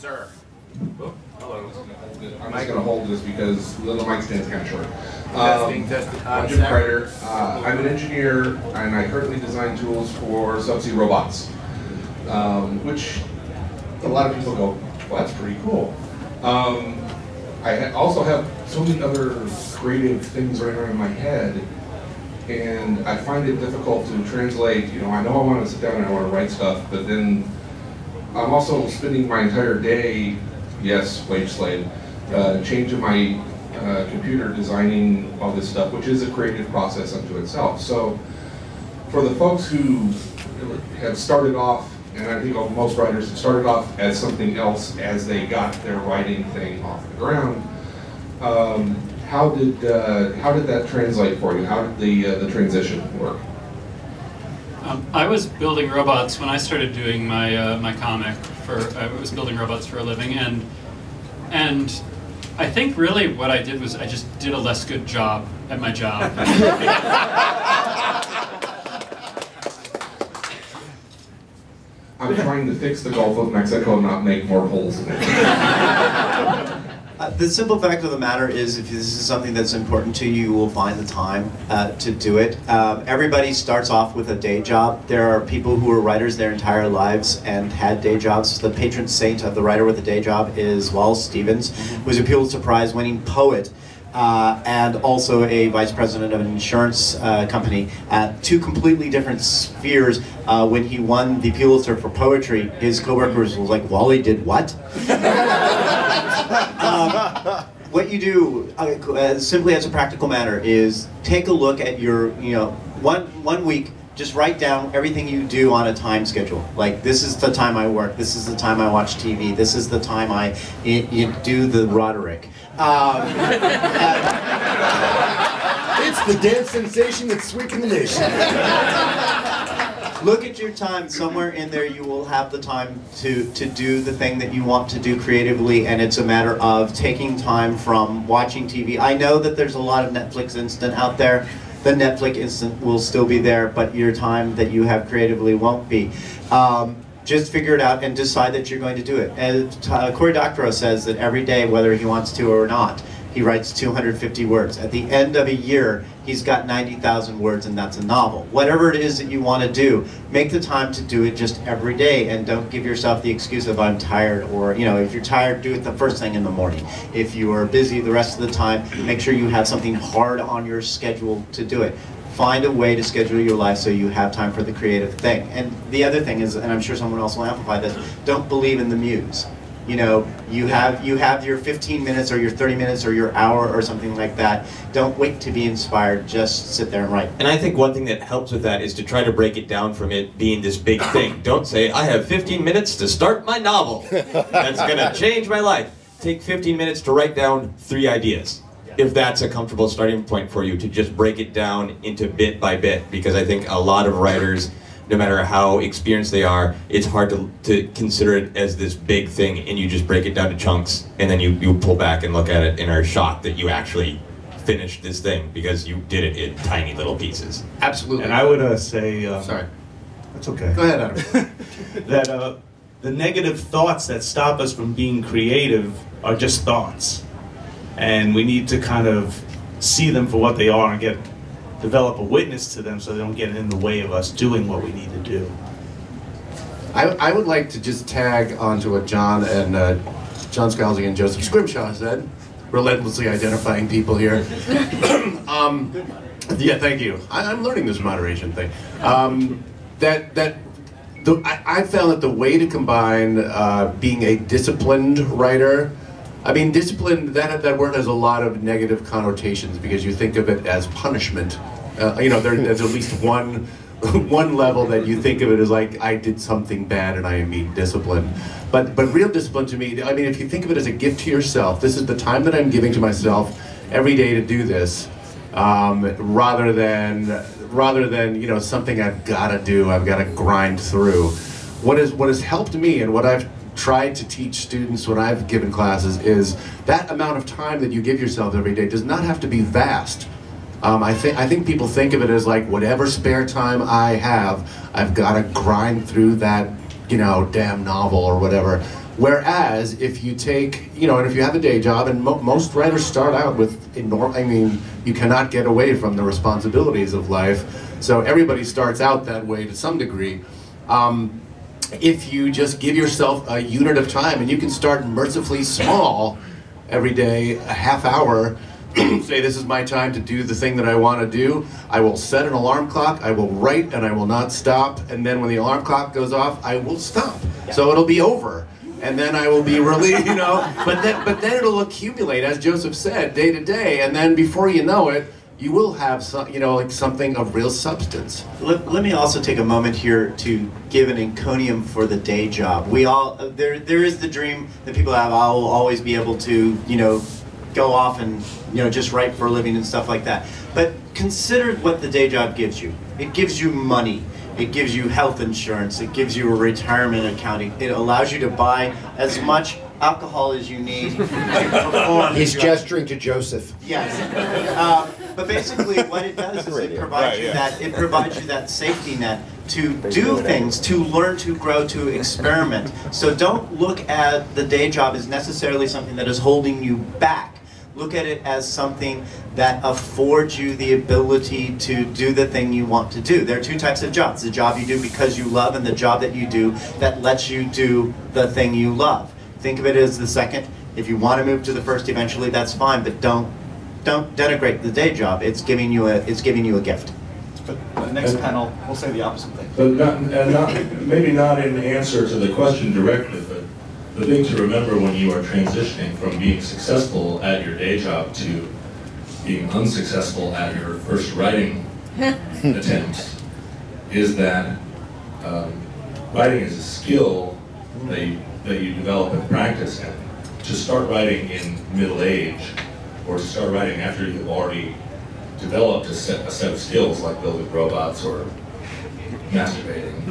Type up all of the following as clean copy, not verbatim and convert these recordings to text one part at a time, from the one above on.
sir. Oh, hello. I'm not going to hold this because the mic stand's kind of short. Testing. I'm Jim Kreider. I'm an engineer, and I currently design tools for subsea robots, which a lot of people go, well, that's pretty cool. I also have so many other creative things right around my head, and I find it difficult to translate. You know, I want to sit down and I want to write stuff, but then I'm also spending my entire day, yes, wage slave, changing my computer designing all this stuff, which is a creative process unto itself. So for the folks who have started off, and I think most writers have started off as something else as they got their writing thing off the ground, how did that translate for you? How did the transition work? I was building robots when I started doing my my comic. I was building robots for a living, and I think really what I did was I just did a less good job at my job. I'm trying to fix the Gulf of Mexico and not make more holes in it. The simple fact of the matter is, if this is something that's important to you, you will find the time to do it. Everybody starts off with a day job. There are people who are writers their entire lives and had day jobs. The patron saint of the writer with a day job is Wallace Stevens, who was a Pulitzer Prize winning poet. And also a vice president of an insurance company at two completely different spheres. When he won the Pulitzer for poetry, his coworkers was like, "Wally did what?" What you do, simply as a practical matter, is take a look at your, one week. Just write down everything you do on a time schedule. Like, this is the time I work, this is the time I watch TV, this is the time I do the Roderick. It's the dance sensation that's sweeping the nation. Look at your time. Somewhere in there you will have the time to do the thing that you want to do creatively, and it's a matter of taking time from watching TV. I know that there's a lot of Netflix instant out there. The Netflix instant will still be there, but your time that you have creatively won't be. Just figure it out and decide that you're going to do it. And Cory Doctorow says that every day, whether he wants to or not, he writes 250 words. At the end of a year, he's got 90,000 words, and that's a novel. Whatever it is that you want to do, make the time to do it just every day, and don't give yourself the excuse of "I'm tired," or, if you're tired, do it the first thing in the morning. If you are busy the rest of the time, make sure you have something hard on your schedule to do it. Find a way to schedule your life so you have time for the creative thing. And the other thing is, and I'm sure someone else will amplify this, don't believe in the muse. You have your 15 minutes or your 30 minutes or your hour or something like that. Don't wait to be inspired, just sit there and write. And I think one thing that helps with that is to try to break it down from it being this big thing. Don't say, I have 15 minutes to start my novel. That's gonna change my life. Take 15 minutes to write down 3 ideas. If that's a comfortable starting point for you, to just break it down into bit by bit, because I think a lot of writers, no matter how experienced they are, it's hard to consider it as this big thing, and you just break it down to chunks, and then you pull back and look at it and are shocked that you actually finished this thing because you did it in tiny little pieces. Absolutely. And I would say... sorry. That's okay. Go ahead, Adam. That the negative thoughts that stop us from being creative are just thoughts. And we need to kind of see them for what they are and develop a witness to them so they don't get in the way of us doing what we need to do. I would like to just tag onto what John Scalzi and Joseph Scrimshaw said, relentlessly identifying people here. Yeah, thank you. I'm learning this moderation thing. I found that the way to combine being a disciplined writer, discipline, that word has a lot of negative connotations because you think of it as punishment. There's at least one level that you think of it as like, I did something bad and I am being disciplined. But real discipline to me, if you think of it as a gift to yourself, this is the time that I'm giving to myself every day to do this, rather than something I've got to do, I've got to grind through. What has helped me, and what I've tried to teach students when I've given classes, is that amount of time that you give yourself every day does not have to be vast. I think people think of it as like, whatever spare time I have, I've got to grind through that, damn novel or whatever. Whereas if you take, and if you have a day job, and most writers start out with you cannot get away from the responsibilities of life. So everybody starts out that way to some degree. If you just give yourself a unit of time, and you can start mercifully small every day, a half hour, say this is my time to do the thing that I want to do. I will set an alarm clock, I will write, and I will not stop. And then when the alarm clock goes off, I will stop. So it'll be over. And then I will be relieved, but then it'll accumulate, as Joseph said, day to day. And then before you know it, you will have some, something of real substance. Let me also take a moment here to give an encomium for the day job. We all, there is the dream that people have, I will always be able to, go off and, just write for a living and stuff like that. But consider what the day job gives you. It gives you money. It gives you health insurance. It gives you a retirement account. It allows you to buy as much alcohol as you need to perform. He's gesturing to Joseph. Yes. But basically what it does is it provides you that safety net to do things, to learn, to grow, to experiment. So don't look at the day job as necessarily something that is holding you back. Look at it as something that affords you the ability to do the thing you want to do. There are two types of jobs. The job you do because you love, and the job that you do that lets you do the thing you love. Think of it as the second. If you want to move to the first eventually, that's fine, but don't denigrate the day job. It's giving you a gift. But the next panel will say the opposite thing. But maybe not in answer to the question directly, but the thing to remember when you are transitioning from being successful at your day job to being unsuccessful at your first writing attempt is that writing is a skill that you develop and practice. And to start writing in middle age, or to start writing after you've already developed a set of skills like building robots or masturbating.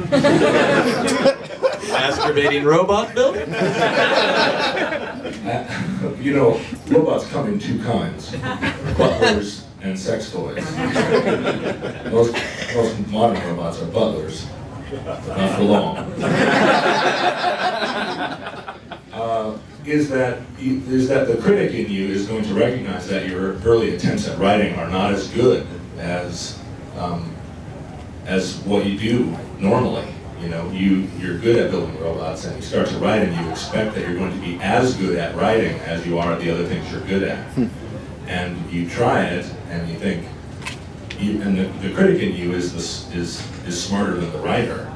Masturbating robot building? Robots come in two kinds, butlers and sex toys. Most modern robots are butlers, but not for long. Is that the critic in you is going to recognize that your early attempts at writing are not as good as what you do normally. You're good at building robots, and you start to write, and you expect that you're going to be as good at writing as you are at the other things you're good at. And you try it, and you think, and the critic in you is smarter than the writer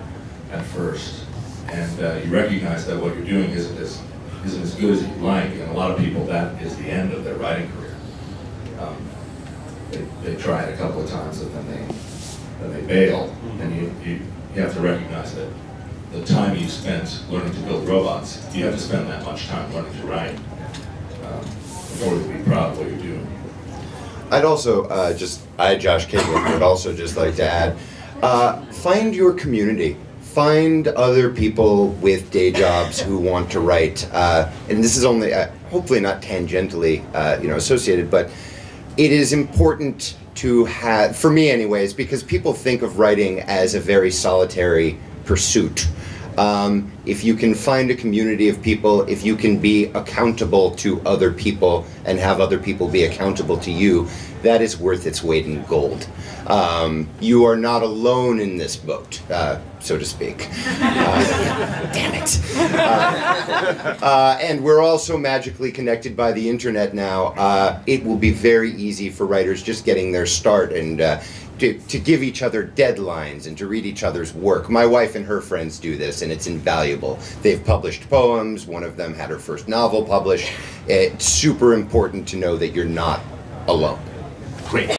at first, and you recognize that what you're doing isn't as good as you'd like, and a lot of people, that is the end of their writing career. They try it a couple of times, and then they bail, and you have to recognize that the time you spent learning to build robots, you have to spend that much time learning to write before you be proud of what you're doing. I'd also Josh Caitlin, would also just like to add, find your community. Find other people with day jobs who want to write, and this is only, hopefully not tangentially, associated, but it is important to have, for me anyways, because people think of writing as a very solitary pursuit. If you can find a community of people, if you can be accountable to other people and have other people be accountable to you, that is worth its weight in gold. You are not alone in this boat, so to speak. Damn it. And we're also magically connected by the internet now. It will be very easy for writers just getting their start and to give each other deadlines and to read each other's work. My wife and her friends do this, and it's invaluable. They've published poems. One of them had her first novel published. It's super important to know that you're not alone. Great.